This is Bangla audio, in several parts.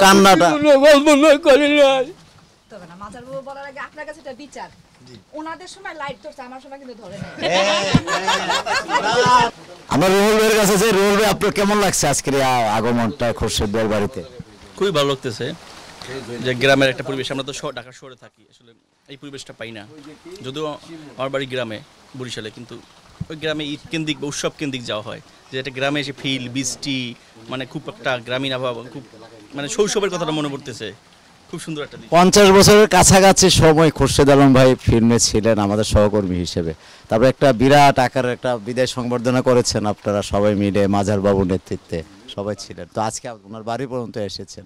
কান্নাটা গল্প নয় করে নাই তবে না মাজার বাবু বলার আগে আপনার কাছে একটা বিচার ওনাদের সময় লাইট ধরছে আমার সময় কিন্তু ধরে নাই আমরা রুহুল ভাইয়ের কাছে যে রুহুল ভাই আপনার কেমন লাগছে আজকের এই আগমনটা খোরশেদ ভাইয়ের বাড়িতে? খুবই ভালো লাগতেছে যে গ্রামের একটা পরিবেশ। আমরা তো ঢাকা শহরে থাকি, আসলে এই পরিবেশটা পাই না। যদিও আমার বাড়ি গ্রামে বরিশালে, কিন্তু ওই গ্রামে ঈদ কেন্দ্রিক বা উৎসব কেন্দ্রিক যাওয়া হয়, যে একটা গ্রামে এসে ফিল বৃষ্টি, মানে খুব একটা গ্রামীণ আবহাওয়া, খুব মানে শৈশবের কথাটা মনে পড়তেছে। খুব সুন্দর একটা 50 বছরের কাছাকাছি সময় খোরশেদ আলম ভাই ফিল্মে ছিলেন আমাদের সহকর্মী হিসেবে। তারপর একটা বিরাট আকারের একটা বিদায় সংবর্ধনা করেছেন আপনারা সবাই মিলে, মাজার বাবুর নেতৃত্বে সবাই ছিলেন। তো আজকে ওনার বাড়ি পর্যন্ত এসেছেন,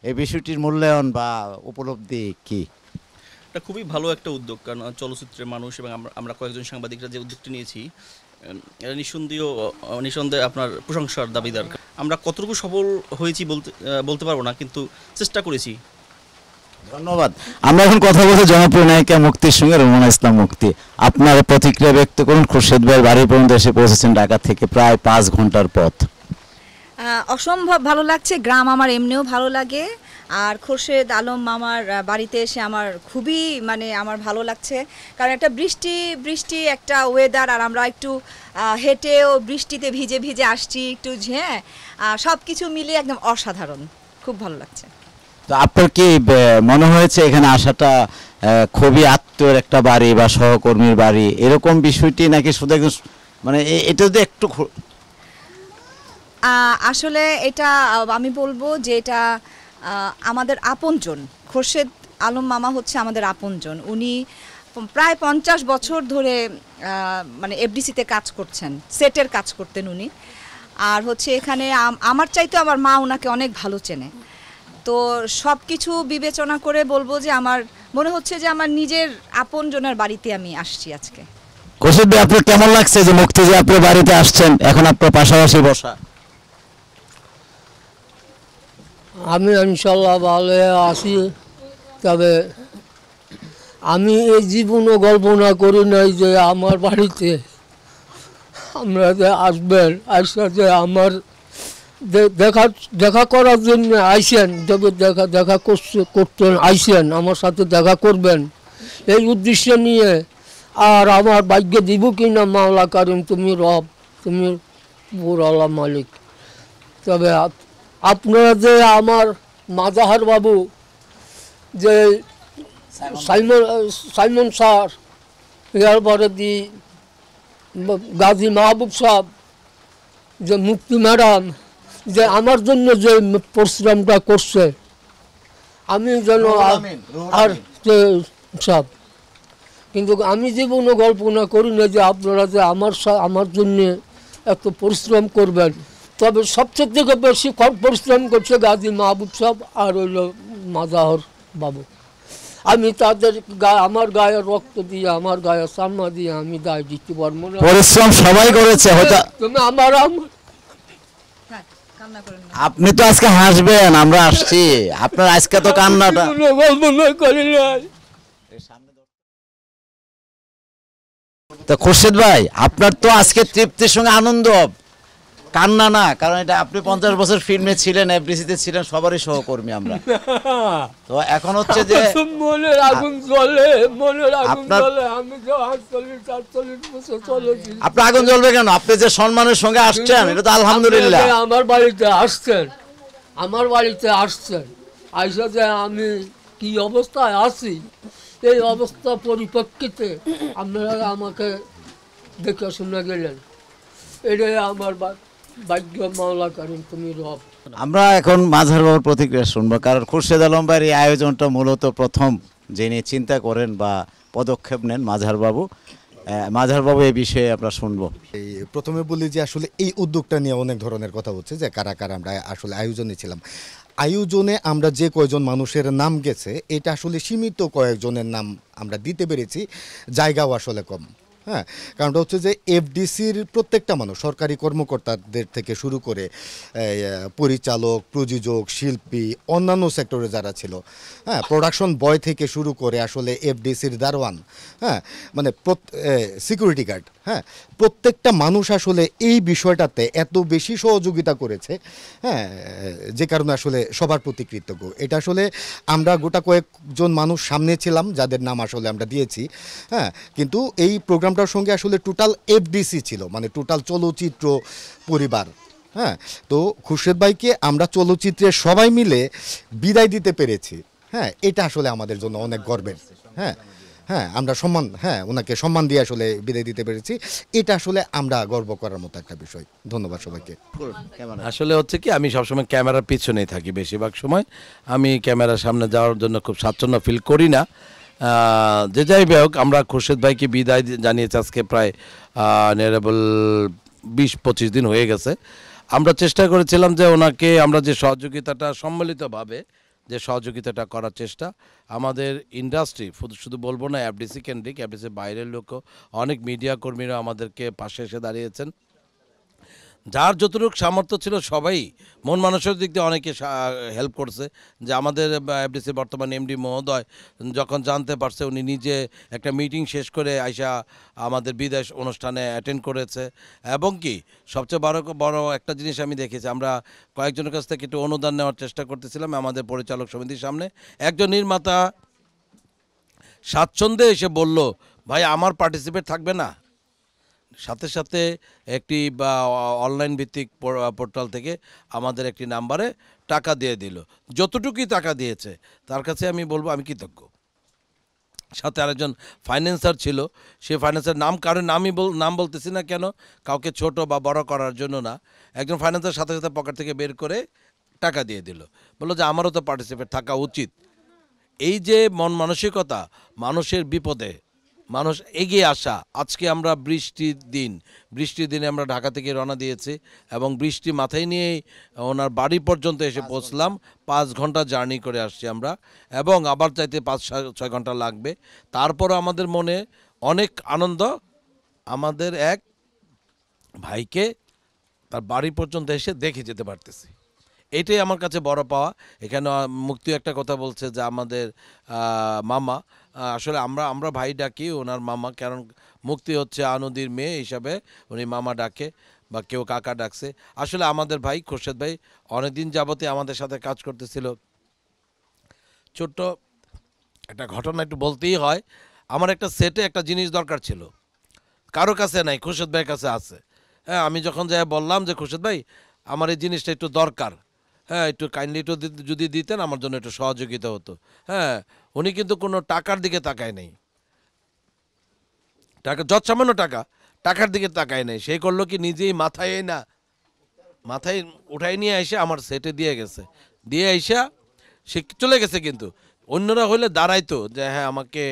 এই বিষয়টির মূল্যায়ন বা উপলব্ধি কি? এটা খুবই ভালো একটা উদ্যোগ, কারণ চলচ্চিত্রের মানুষ এবং আমরা কয়েকজন সাংবাদিকরা যে উদ্যোগটি নিয়েছি, এটা নিঃসন্দেহে আপনার প্রশংসার দাবিদার। আমরা কতটুকু সফল হয়েছি বলতে পারবো না, কিন্তু চেষ্টা করেছি। ধন্যবাদ। আমরা এখন কথা বলবো জনপ্রিয় নায়িকা মুক্তির সঙ্গে রুমানা ইসলাম মুক্তি। আপনার প্রতিক্রিয়া ব্যক্ত করুন। খোরশেদ ভাইয়ের বাড়ি পর্যন্ত এসে পৌঁছেছেন ঢাকা থেকে প্রায় 5 ঘন্টার পথ। অসম্ভব ভালো লাগছে, গ্রাম আমার এমনিও ভালো লাগে, আর খোরশেদ আলম মামার বাড়িতে এসে আমার খুবই আমার ভালো লাগছে, কারণ একটা বৃষ্টি একটা ওয়েদার, আর আমরা একটু হেঁটেও বৃষ্টিতে ভিজে ভিজে আসছি একটু, হ্যাঁ সব কিছু মিলিয়ে একদম অসাধারণ, খুব ভালো লাগছে। তো আপনার কি মনে হয়েছে এখানে আসাটা খুবই আত্মীয়র একটা বাড়ি বা সহকর্মীর বাড়ি এরকম বিষয়টি, নাকি শুধু একদম এটা যদি একটু আসলে এটা আমি বলবো যে এটা আমাদের আপনজন। খোরশেদ আলম মামা হচ্ছে আমাদের আপনজন। উনি প্রায় 50 বছর ধরে এফডিসিতে কাজ করছেন, সেটের কাজ করতেন উনি। আর হচ্ছে এখানে আমার চাইতে আমার মা ওনাকে অনেক ভালো চেনে। তো সব কিছু বিবেচনা করে বলবো যে আমার মনে হচ্ছে যে আমার নিজের আপনজনের বাড়িতে আমি আসছি আজকে। খোরশেদ ভাই, আপনার কেমন লাগছে যে মুক্তি যে আপনার বাড়িতে আসছেন, এখন আপনার পাশাপাশি বসা? আমি ইনশাল্লাহ ভালো আছি, তবে আমি এই জীবনও কল্পনা করি নাই যে আমার বাড়িতে আমরা যে আসবেন, আসা যে আমার দেখা করার জন্য আইসেন, তবে করতেন আইসেন, আমার সাথে দেখা করবেন এই উদ্দেশ্য নিয়ে। আর আমার ভাগ্য দিব কি না মাওলা কারিম, তুমি রব, তুমি পুরালা মালিক। তবে আপনারা যে আমার মাজাহার বাবু, যে সাইমন স্যার, এরপরে দি গাজী মাহবুব সাহেব, যে মুক্তি ম্যাডাম, যে আমার জন্য যে পরিশ্রমটা করছে, আমি যেন আর সব, কিন্তু আমি জীবনও কল্পনা করি না যে আপনারা যে আমার জন্য এত পরিশ্রম করবেন। তবে সবচেয়ে থেকে বেশি পরিশ্রম করছে গাজী মাহবুব সাহেব আর হইল মাজাহর বাবু। আমি তাদের আমার গায়ে রক্ত দিয়ে, আমার গায়ে সামনা দিয়ে আমি দায় দিতে পারবো না। পরিশ্রম সবাই করেছে, হয়তো তুমি আপনি তো আজকে হাসবেন, আমরা আসছি, আপনার আজকে তো কান্নাটা তো। খোরশেদ ভাই, আপনার তো আজকে তৃপ্তির সঙ্গে আনন্দ, কান্না না, কারণ এটা আপনি 50 বছর ফিল্মে ছিলেন, এফডিসিতে ছিলেন, সবারই সহকর্মী আমরা। তো এখন হচ্ছে যে মনের আগুন জ্বলে, মনের আগুন জ্বলে। আমি তো 48 বছর চলেছি। আপনার আগুন জ্বলবে কেন? আপনি যে সম্মানের সঙ্গে আসছেন, এটা তো আলহামদুলিল্লাহ। আমার বাড়িতে আসছেন, আইসা যে আমি কি অবস্থায় আছি, এই অবস্থা পরিপ্রেক্ষিতে আপনারা আমাকে দেখে শুনে গেলেন, এটাই আমার ভাগ্য, মাওলা কারিম তুমি রব। আমরা এখন মাজার বাবুর প্রতিক্রিয়া শুনবো, কারণ খোরশেদ আলম ভাইয়ের এই আয়োজনটা মূলত প্রথম যিনি চিন্তা করেন বা পদক্ষেপ নেন মাজার বাবু। এই বিষয়ে আমরা শুনবো। এই প্রথমে বলি যে আসলে এই উদ্যোগটা নিয়ে অনেক ধরনের কথা হচ্ছে, যে কারা কারা আমরা আসলে আয়োজনে ছিলাম। আয়োজনে আমরা যে কয়জন মানুষের নাম গেছে, এটা আসলে সীমিত কয়েকজনের নাম আমরা দিতে পেরেছি, জায়গাও আসলে কম। হ্যাঁ, কারণটা হচ্ছে যে এফডিসির প্রত্যেকটা মানুষ, সরকারি কর্মকর্তাদের থেকে শুরু করে পরিচালক, প্রযোজক, শিল্পী, অন্যান্য সেক্টরে যারা ছিল, হ্যাঁ, প্রোডাকশন বয় থেকে শুরু করে আসলে এফডিসির দারোয়ান, হ্যাঁ, মানে সিকিউরিটি গার্ড, হ্যাঁ, প্রত্যেকটা মানুষ আসলে এই বিষয়টাতে এত বেশি সহযোগিতা করেছে, হ্যাঁ, যে কারণে আসলে সবার প্রতি কৃতজ্ঞ। এটা আসলে আমরা গোটা কয়েকজন মানুষ সামনে ছিলাম যাদের নাম আসলে আমরা দিয়েছি, হ্যাঁ, কিন্তু এই প্রোগ্রামটার সঙ্গে আসলে টোটাল এফডিসি ছিল, মানে টোটাল চলচ্চিত্র পরিবার। হ্যাঁ, তো খুরশেদ ভাইকে আমরা চলচ্চিত্রে সবাই মিলে বিদায় দিতে পেরেছি, হ্যাঁ, এটা আসলে আমাদের জন্য অনেক গর্বের। হ্যাঁ, হ্যাঁ, আমরা সম্মান, হ্যাঁ, ওনাকে সম্মান দিয়ে আসলে বিদায় দিতে পেরেছি, এটা আসলে আমরা গর্ব করার মতো একটা বিষয়। ধন্যবাদ সবাইকে। আসলে হচ্ছে কি, আমি সবসময় ক্যামেরার পিছনেই থাকি, বেশিরভাগ সময় আমি ক্যামেরার সামনে যাওয়ার জন্য খুব স্বাচ্ছন্দ্য ফিল করি না। যে যাই হোক, আমরা খুরশেদ ভাইকে বিদায় জানিয়েছি আজকে প্রায় নিয়ারেবল 20-25 দিন হয়ে গেছে। আমরা চেষ্টা করেছিলাম যে ওনাকে আমরা যে সহযোগিতাটা সম্মিলিতভাবে যে সহযোগিতাটা করার চেষ্টা, আমাদের ইন্ডাস্ট্রি শুধু বলবো না এফডিসি কেন্দ্রিক, এফডিসির বাইরের লোকও, অনেক মিডিয়া কর্মীরা আমাদেরকে পাশে এসে দাঁড়িয়েছেন। যার যতটুকু সামর্থ্য ছিল সবাই মন মানুষের দিক দিয়ে অনেকে হেল্প করছে। যে আমাদের এফডিসি বর্তমান এমডি মহোদয় যখন জানতে পারছে, উনি নিজে একটা মিটিং শেষ করে আইসা আমাদের বিদায় অনুষ্ঠানে অ্যাটেন্ড করেছে। এবং কি সবচেয়ে বড় একটা জিনিস আমি দেখেছি, আমরা কয়েকজনের কাছ থেকে একটু অনুদান নেওয়ার চেষ্টা করতেছিলাম আমাদের পরিচালক সমিতির সামনে। একজন নির্মাতা স্বাচ্ছন্দ্যে এসে বলল, ভাই আমার পার্টিসিপেট থাকবে না। সাথে সাথে একটি অনলাইন ভিত্তিক পোর্টাল থেকে আমাদের একটি নাম্বারে টাকা দিয়ে দিল। যতটুকুই টাকা দিয়েছে তার কাছে আমি বলবো আমি কৃতজ্ঞ। সাথে আরেকজন ফাইন্যান্সার ছিল, সেই ফাইন্যান্সার কারণ নাম বলতেছি না কেন, কাউকে ছোট বা বড় করার জন্য না। একজন ফাইন্যান্সার সাথে সাথে পকেট থেকে বের করে টাকা দিয়ে দিল, বললো যে আমারও তো পার্টিসিপেট থাকা উচিত। এই যে মন মানসিকতা, মানুষের বিপদে মানুষ এগিয়ে আসা। আজকে আমরা বৃষ্টির দিনে আমরা ঢাকা থেকে রওনা দিয়েছি এবং বৃষ্টি মাথায় নিয়েই ওনার বাড়ি পর্যন্ত এসে পৌঁছলাম। 5 ঘন্টা জার্নি করে আসছি আমরা, এবং আবার চাইতে 5-6 ঘন্টা লাগবে। তারপরও আমাদের মনে অনেক আনন্দ, আমাদের এক ভাইকে তার বাড়ি পর্যন্ত এসে দেখে যেতে পারতেছি। এটাই আমার কাছে বড় পাওয়া। এখানে মুক্তি একটা কথা বলছে যে আমাদের মামা, আসলে আমরা ভাই ডাকি, ওনার মামা, কারণ মুক্তি হচ্ছে আনন্দির মেয়ে হিসাবে উনি মামা ডাকে, বা কেউ কাকা ডাকছে। আসলে আমাদের ভাই খুরশেদ ভাই অনেকদিন যাবতে আমাদের সাথে কাজ করতেছিল। ছোট্ট একটা ঘটনা একটু বলতেই হয়। আমার একটা সেটে একটা জিনিস দরকার ছিল, কারো কাছে নাই, খুরশেদ ভাইয়ের কাছে আছে। হ্যাঁ, আমি যখন যাই বললাম যে খুরশেদ ভাই আমার এই জিনিসটা একটু দরকার, হ্যাঁ একটু কাইন্ডলি একটু যদি দিতেন আমার জন্য একটু সহযোগিতা হতো। হ্যাঁ, উনি কিন্তু কোনো টাকার দিকে তাকায় নেই, সামান্য টাকার দিকে তাকায় নেই। সেই করলো কি, নিজেই মাথায় উঠাই নিয়ে এসে আমার সেটে দিয়ে গেছে। দিয়ে এসে সে চলে গেছে। কিন্তু অন্যরা হলে দাঁড়াইতো যে হ্যাঁ আমাকে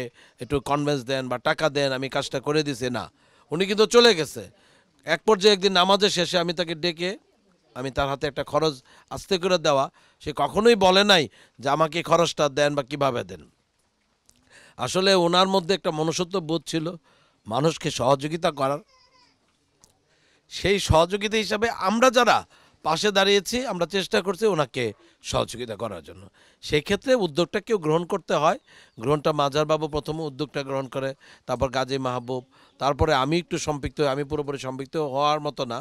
একটু কনভেন্স দেন বা টাকা দেন, আমি কাজটা করে দিছি, না, উনি কিন্তু চলে গেছে। এক পর্যায়ে একদিন নামাজের শেষে আমি তাকে ডেকে, আমি তার হাতে একটা খরচ আস্তে করে দেওয়া, সে কখনোই বলে নাই যে আমাকে খরচটা দেন বা কিভাবে দেন। আসলে ওনার মধ্যে একটা মনুষ্যত্ব বোধ ছিল, মানুষকে সহযোগিতা করার। সেই সহযোগিতা হিসাবে আমরা যারা পাশে দাঁড়িয়েছি, আমরা চেষ্টা করছি ওনাকে সহযোগিতা করার জন্য। সেই ক্ষেত্রে উদ্যোগটা কেউ গ্রহণ করতে হয়। গ্রহণটা মাজারবাবু প্রথমে উদ্যোগটা গ্রহণ করে, তারপর গাজী মাহবুব, তারপরে আমি একটু সম্পৃক্ত, আমি পুরোপুরি সম্পৃক্ত হওয়ার মতো না,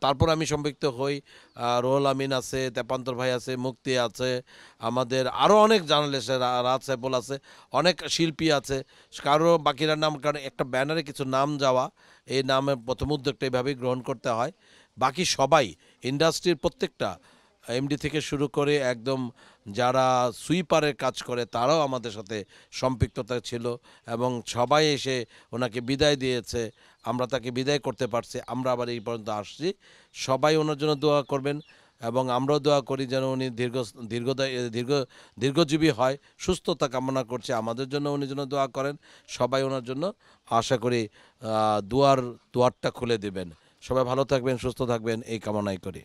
তারপর আমি সম্পৃক্ত হই। রোহুল আমিন আছে, তেপান্তর ভাই আছে, মুক্তি আছে, আমাদের আরও অনেক জার্নালিস্ট, রাজ সাইফুল আছে, অনেক শিল্পী আছে, কারো বাকিরা নাম, কারণ একটা ব্যানারে কিছু নাম যাওয়া, এই নামে প্রথম উদ্যোগটা এইভাবেই গ্রহণ করতে হয়। বাকি সবাই ইন্ডাস্ট্রির প্রত্যেকটা এমডি থেকে শুরু করে একদম যারা সুইপারের কাজ করে তারাও আমাদের সাথে সম্পৃক্ততা ছিল, এবং সবাই এসে ওনাকে বিদায় দিয়েছে। আমরা তাকে বিদায় করতে পারছি, আমরা আবার এই পর্যন্ত আসছি। সবাই ওনার জন্য দোয়া করবেন, এবং আমরাও দোয়া করি যেন উনি দীর্ঘজীবী হয়, সুস্থতা কামনা করছে। আমাদের জন্য উনি যেন দোয়া করেন, সবাই ওনার জন্য আশা করি দুয়ারটা খুলে দেবেন। সবাই ভালো থাকবেন, সুস্থ থাকবেন, এই কামনাই করি।